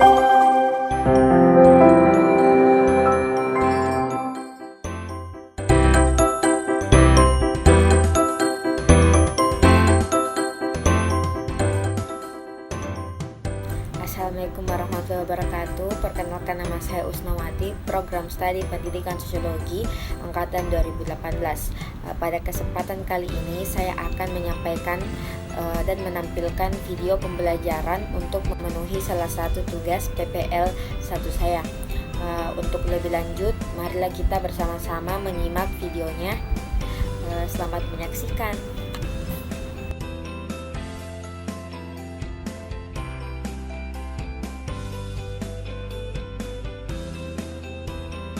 Assalamualaikum warahmatullahi wabarakatuh. Perkenalkan, nama saya Usnawati, Program Studi Pendidikan Sosiologi Angkatan 2018. Pada kesempatan kali ini saya akan menyampaikan dan menampilkan video pembelajaran untuk memenuhi salah satu tugas PPL 1 saya. Untuk lebih lanjut, marilah kita bersama-sama menyimak videonya. Selamat menyaksikan.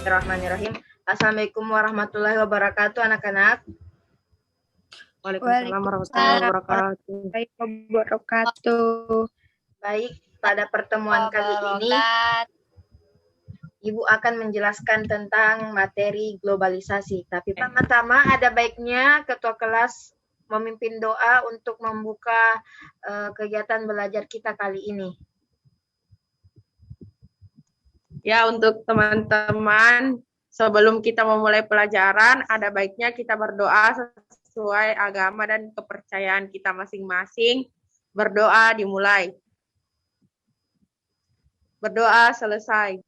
Bismillahirrahmanirrahim. Assalamualaikum warahmatullahi wabarakatuh, anak-anak. Waalaikumsalam warahmatullahi wabarakatuh. Baik, pada pertemuan kali ini Ibu akan menjelaskan tentang materi globalisasi. Tapi pertama ada baiknya ketua kelas memimpin doa untuk membuka kegiatan belajar kita kali ini. Ya, untuk teman-teman, sebelum kita memulai pelajaran, ada baiknya kita berdoa sesuai agama dan kepercayaan kita masing-masing. Berdoa dimulai. Berdoa selesai.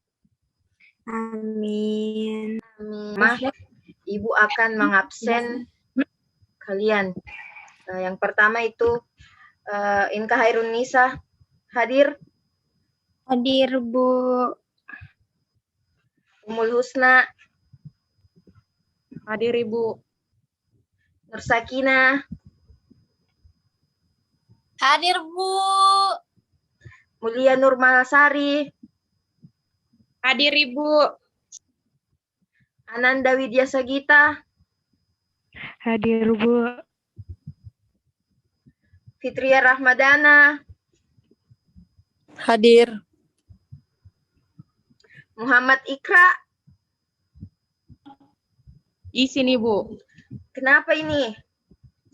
Amin. Amin. Ibu akan mengabsen kalian. Yang pertama itu Inka Hairun Nisa hadir. Hadir, Bu. Umul Husna Hadir, Ibu. Nur Sakinah Hadir, Bu. Mulia Nur Malasari, Hadir, Ibu. Ananda Widya Sagita, Hadir, Bu. Fitria Rahmadana, Hadir. Muhammad Ikra. Di sini, Bu. Kenapa ini?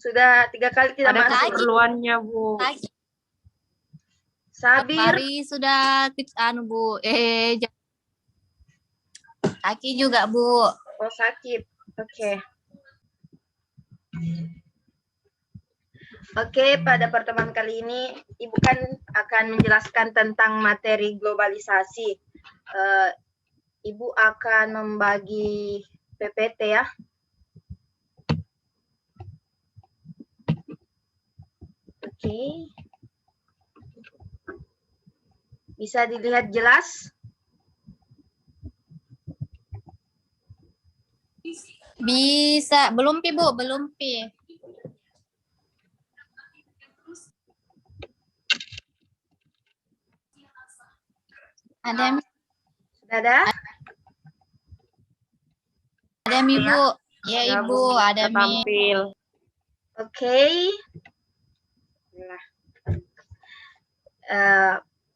Sudah 3 kali tidak Ada masuk. keperluannya, Bu. Sabir, Mari sudah tips Bu. Kaki juga, Bu. oh sakit. Oke. Oke, pada pertemuan kali ini Ibu kan akan menjelaskan tentang materi globalisasi. Ibu akan membagi PPT ya. Oke. Bisa dilihat jelas? Bisa. Belum, Pi, Bu. Belum, Pi. Ada, Sudah ada? Ibu. Ya, Ya, Ibu. Bu. Ada, Kita Mi. tampil. Oke. Nah.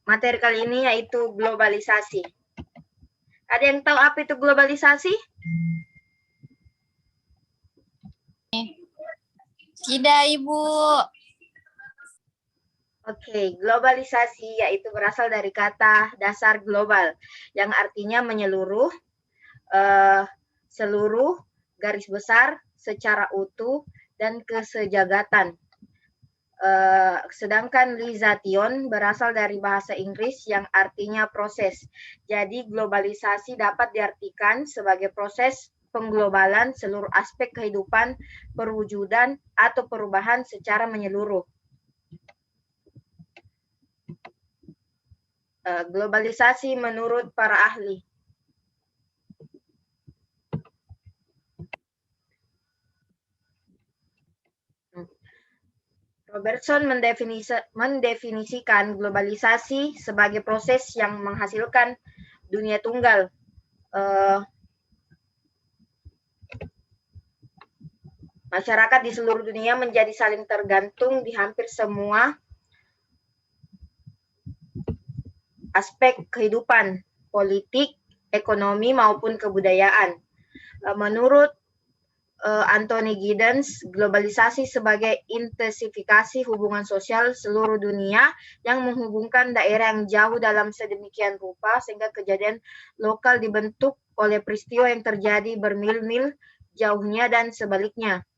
Materi kali ini yaitu globalisasi. Ada yang tahu apa itu globalisasi? Tidak, Ibu. Oke, globalisasi yaitu berasal dari kata dasar global yang artinya menyeluruh, seluruh, garis besar, secara utuh, dan kesejagatan. Sedangkan lisation berasal dari bahasa Inggris yang artinya proses. Jadi globalisasi dapat diartikan sebagai proses pengglobalan seluruh aspek kehidupan, perwujudan, atau perubahan secara menyeluruh. Globalisasi menurut para ahli. Robertson mendefinisikan globalisasi sebagai proses yang menghasilkan dunia tunggal. Masyarakat di seluruh dunia menjadi saling tergantung di hampir semua aspek kehidupan, politik, ekonomi, maupun kebudayaan. Menurut Anthony Giddens, globalisasi sebagai intensifikasi hubungan sosial seluruh dunia yang menghubungkan daerah yang jauh dalam sedemikian rupa sehingga kejadian lokal dibentuk oleh peristiwa yang terjadi bermil-mil jauhnya dan sebaliknya.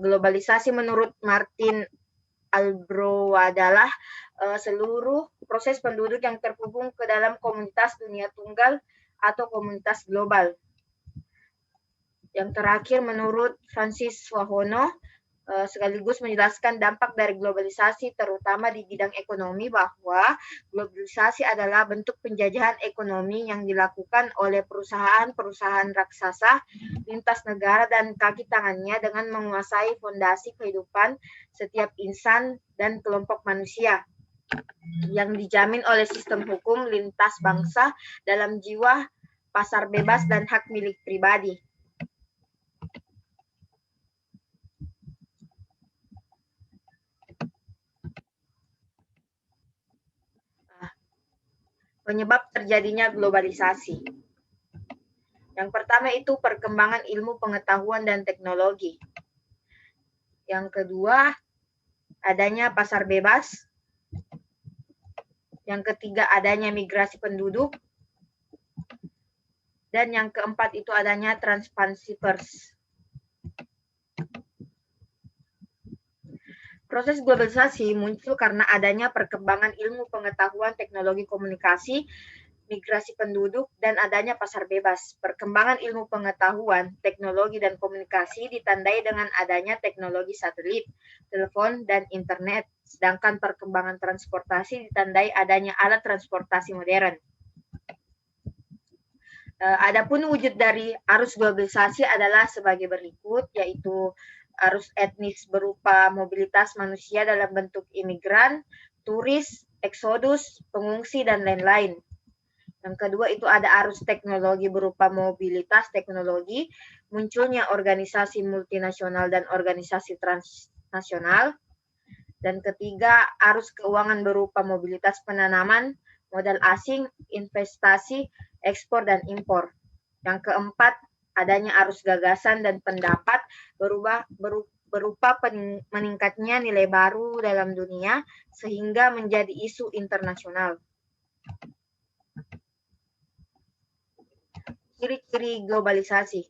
Globalisasi menurut Martin Albro adalah seluruh proses penduduk yang terhubung ke dalam komunitas dunia tunggal atau komunitas global. Yang terakhir menurut Francis Wahono sekaligus menjelaskan dampak dari globalisasi terutama di bidang ekonomi bahwa globalisasi adalah bentuk penjajahan ekonomi yang dilakukan oleh perusahaan-perusahaan raksasa lintas negara dan kaki tangannya dengan menguasai fondasi kehidupan setiap insan dan kelompok manusia yang dijamin oleh sistem hukum lintas bangsa dalam jiwa pasar bebas dan hak milik pribadi. Penyebab terjadinya globalisasi. Yang pertama itu perkembangan ilmu pengetahuan dan teknologi. Yang kedua, adanya pasar bebas. Yang ketiga, adanya migrasi penduduk. Dan yang keempat itu adanya transparansi pers. Proses globalisasi muncul karena adanya perkembangan ilmu pengetahuan, teknologi komunikasi, migrasi penduduk, dan adanya pasar bebas. Perkembangan ilmu pengetahuan, teknologi, dan komunikasi ditandai dengan adanya teknologi satelit, telepon, dan internet. Sedangkan perkembangan transportasi ditandai adanya alat transportasi modern. Adapun wujud dari arus globalisasi adalah sebagai berikut, yaitu arus etnis berupa mobilitas manusia dalam bentuk imigran, turis, eksodus, pengungsi, dan lain-lain. Yang kedua itu ada arus teknologi berupa mobilitas teknologi, munculnya organisasi multinasional dan organisasi transnasional. Dan ketiga, arus keuangan berupa mobilitas penanaman, modal asing, investasi, ekspor, dan impor. Yang keempat, adanya arus gagasan dan pendapat berupa meningkatnya nilai baru dalam dunia sehingga menjadi isu internasional. Ciri-ciri globalisasi.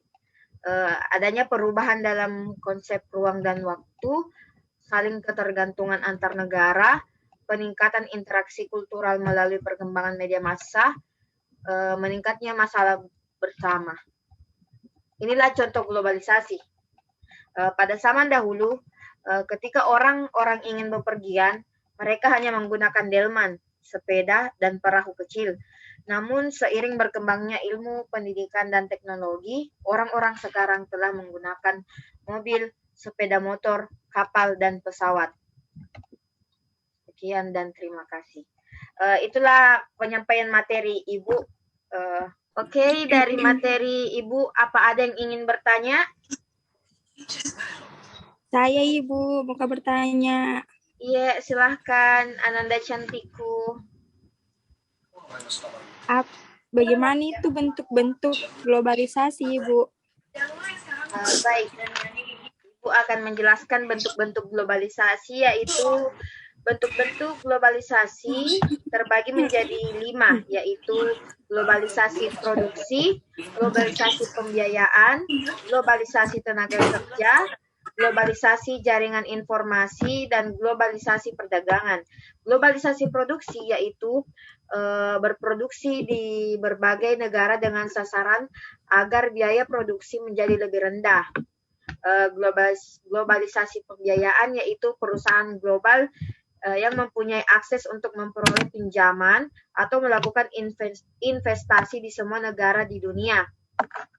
Adanya perubahan dalam konsep ruang dan waktu, saling ketergantungan antar negara, peningkatan interaksi kultural melalui perkembangan media massa, meningkatnya masalah bersama. Inilah contoh globalisasi. Pada zaman dahulu, ketika orang-orang ingin bepergian, mereka hanya menggunakan delman, sepeda, dan perahu kecil. Namun seiring berkembangnya ilmu, pendidikan, dan teknologi, orang-orang sekarang telah menggunakan mobil, sepeda motor, kapal, dan pesawat. Sekian dan terima kasih. Itulah penyampaian materi Ibu. Oke, dari materi Ibu, apa ada yang ingin bertanya? Saya Ibu, mau bertanya. Iya, silahkan Ananda Cantiku. Bagaimana itu bentuk-bentuk globalisasi, Ibu? Baik, Ibu akan menjelaskan bentuk-bentuk globalisasi, yaitu bentuk-bentuk globalisasi terbagi menjadi 5, yaitu globalisasi produksi, globalisasi pembiayaan, globalisasi tenaga kerja, globalisasi jaringan informasi, dan globalisasi perdagangan. Globalisasi produksi yaitu berproduksi di berbagai negara dengan sasaran agar biaya produksi menjadi lebih rendah. Globalisasi pembiayaan yaitu perusahaan global yang mempunyai akses untuk memperoleh pinjaman atau melakukan investasi di semua negara di dunia.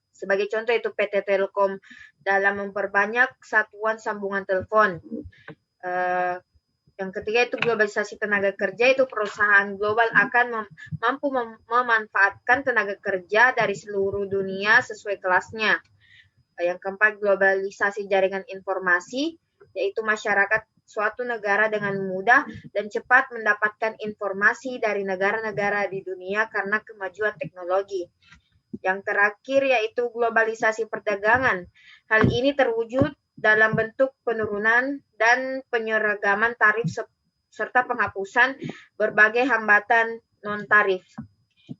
Sebagai contoh itu PT Telkom dalam memperbanyak satuan sambungan telepon. Yang ketiga itu globalisasi tenaga kerja, itu perusahaan global akan mampu memanfaatkan tenaga kerja dari seluruh dunia sesuai kelasnya. Yang keempat globalisasi jaringan informasi, yaitu masyarakat suatu negara dengan mudah dan cepat mendapatkan informasi dari negara-negara di dunia karena kemajuan teknologi. Yang terakhir yaitu globalisasi perdagangan. Hal ini terwujud dalam bentuk penurunan dan penyeragaman tarif serta penghapusan berbagai hambatan non-tarif.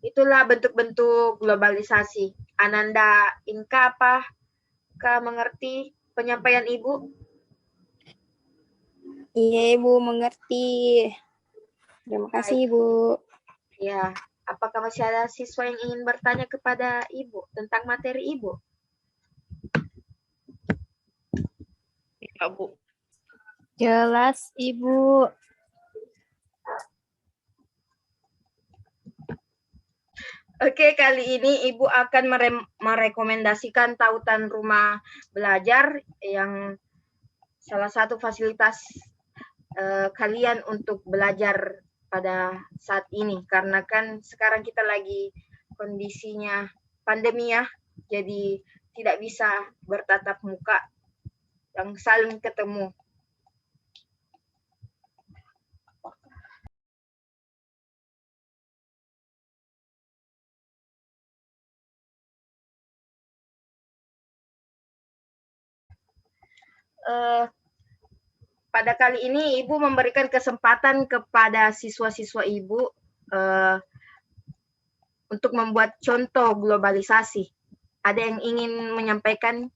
Itulah bentuk-bentuk globalisasi. Ananda Inka, apakah mengerti penyampaian Ibu? Iya, Ibu, mengerti. Terima kasih, Ibu. Ya, apakah masih ada siswa yang ingin bertanya kepada Ibu tentang materi Ibu? Ya, Bu. Jelas, Ibu. Oke, kali ini Ibu akan merekomendasikan tautan rumah belajar yang salah satu fasilitas kalian untuk belajar pada saat ini. Karena kan sekarang kita lagi kondisinya pandemi ya, jadi tidak bisa bertatap muka yang saling ketemu. Pada kali ini Ibu memberikan kesempatan kepada siswa-siswa Ibu untuk membuat contoh globalisasi. Ada yang ingin menyampaikan?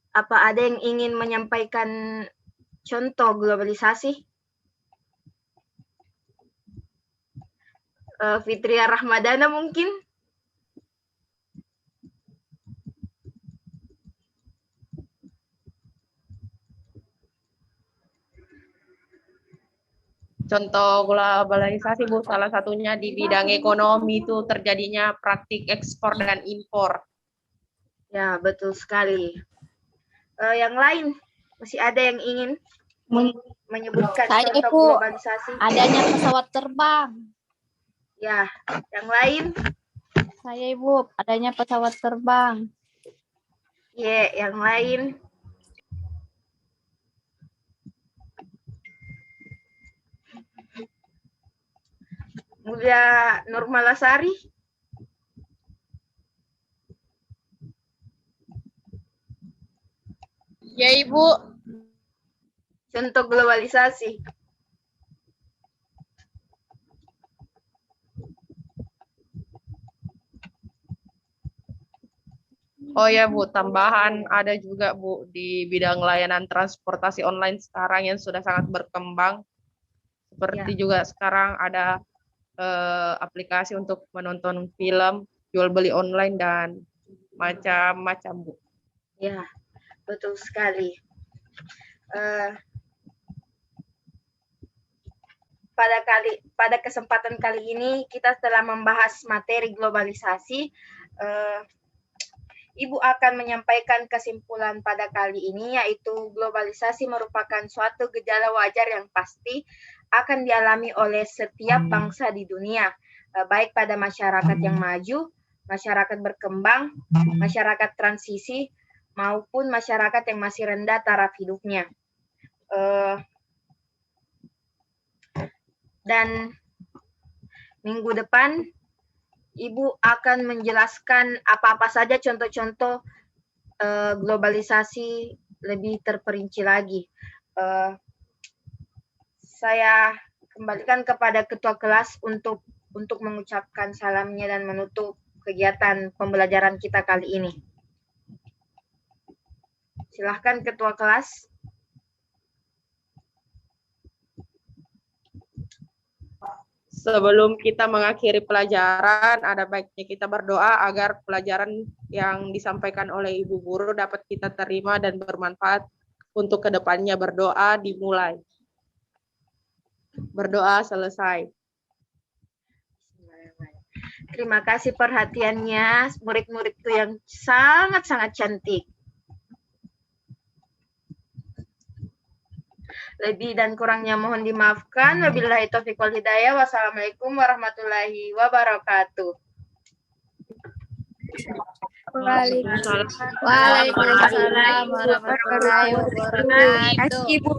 Apa ada yang ingin menyampaikan contoh globalisasi? Fitria Rahmadana mungkin? Contoh globalisasi, Bu, salah satunya di bidang ekonomi itu terjadinya praktik ekspor dan impor. Ya, betul sekali. Yang lain, masih ada yang ingin menyebutkan Saya, contoh Ibu. globalisasi? Adanya pesawat terbang. Ya, yang lain? Saya, Ibu, adanya pesawat terbang. Ya, yang lain? Mulia Nurmalasari? Ya, Ibu. Contoh globalisasi. Oh ya, Bu, tambahan ada juga, Bu, di bidang layanan transportasi online sekarang yang sudah sangat berkembang. Seperti juga sekarang ada aplikasi untuk menonton film, jual beli online, dan macam-macam, Bu. Ya, betul sekali. Pada kesempatan kali ini kita telah membahas materi globalisasi. Ibu akan menyampaikan kesimpulan pada kali ini, yaitu globalisasi merupakan suatu gejala wajar yang pasti akan dialami oleh setiap bangsa di dunia, baik pada masyarakat yang maju, masyarakat berkembang, masyarakat transisi, maupun masyarakat yang masih rendah taraf hidupnya. Dan minggu depan Ibu akan menjelaskan apa-apa saja contoh-contoh globalisasi lebih terperinci lagi. Saya kembalikan kepada ketua kelas untuk mengucapkan salamnya dan menutup kegiatan pembelajaran kita kali ini. Silahkan ketua kelas. Sebelum kita mengakhiri pelajaran, ada baiknya kita berdoa agar pelajaran yang disampaikan oleh Ibu Guru dapat kita terima dan bermanfaat untuk kedepannya. Berdoa dimulai. Berdoa selesai. Terima kasih perhatiannya, murid-muridku yang sangat-sangat cantik. Lebih dan kurangnya mohon dimaafkan. Wabillahi taufiq wal hidayah. Wassalamualaikum warahmatullahi wabarakatuh. Waalaikumsalam warahmatullahi wabarakatuh. Terima kasih, Bu.